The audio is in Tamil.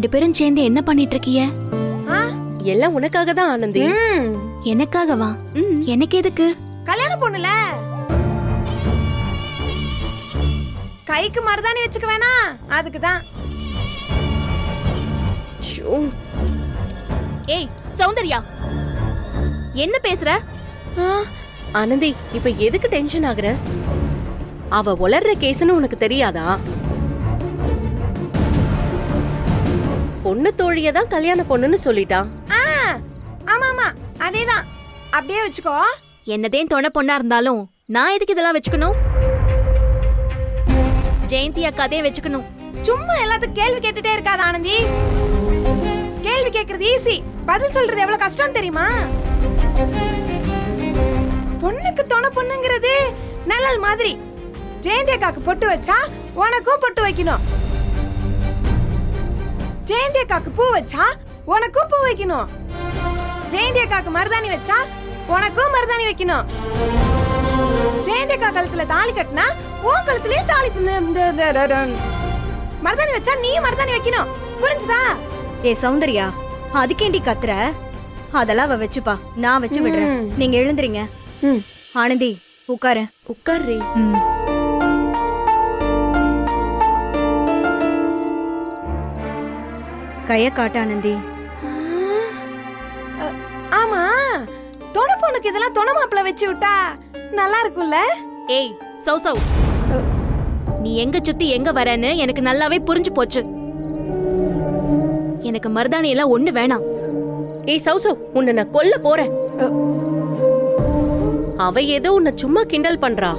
ரெண்டு பேரும் சேர்ந்து என்ன பண்ணிட்டு இருக்கீங்க? எல்லாம் உனக்காக தான் ஆனந்தி. எனக்காகவா? எனக்கு எதுக்கு? கல்யாணம் பொண்ணுல கைக்கு மருதாணி வச்சுக்க வேணாம், அதுக்குதான். ஏய் சௌந்தர்யா, என்ன பேசுற? ஆனந்தி, இப்ப எதுக்கு டென்ஷன் ஆகுற? அவ உளர்ற கேஸ்னு உனக்கு தெரியாதா? பொண்ணு தோழியதான் கல்யாண பொண்ணுன்னு சொல்லிட்டான். ஆமா ஆமா, அதேதான். அப்படியே வச்சுக்கோ. என்னதே தொண பொண்ணா இருந்தாலும் நான் எதுக்கு இதெல்லாம் வச்சுக்கணும்? ஜெயந்தி அக்காதே வச்சுக்கணும். சும்மா எல்லாத்துக்கும் கேள்வி கேட்டுட்டே இருக்காத ஆனந்தி. கேள்வி கேக்குறது ஈஸி, பதில் சொல்றது எவ்வளவு கஷ்டம் தெரியுமா? பொண்ணுக்கு தொண பொண்ணுங்கிறது நிழல் மாதிரி. ஜெயந்தி அக்காக்கு பொட்டு வச்சா உனக்கும் பொட்டு வைக்கணும். ஜெயந்தி அக்காக்கு பூ வச்சா உனக்கும் பூ வைக்கணும். ஜெயந்தி அக்காக்கு மருதாணி வச்சா உனக்கும் மருதாணி வைக்கணும். ஜெயந்தி அக்கா கழுத்துல தாலி கட்டினா உன் கழுத்துலயே தாலி மருதாணி வச்சா நீ மருதாணி வைக்கணும். புரிஞ்சுதா? ஏ சௌந்தர்யா, அதுக்கேண்டி கத்துற? அதெல்லாம் அவ வச்சுப்பா, நான் வச்சு விடுறேன். நீங்க எழுந்துறீங்க. ஆனந்தி உட்காரு. உட்காரு. கைய காட்ட ஆனந்தி. ஆமா, தொண பொண்ணுக்கு இதெல்லாம் தொண மாப்பிள வச்சு விட்டா நல்லா இருக்கும்ல? ஏய் சௌ சௌ, நீ எங்க சுத்தி எங்க வரன்னு எனக்கு நல்லாவே புரிஞ்சு போச்சு. எனக்கு மருதாணி எல்லாம் ஒண்ணு வேணாம். ஏய் சௌசௌ, உன்னை நான் கொல்ல போறேன். அவ ஏதோ உன்னை சும்மா கிண்டல் பண்றா.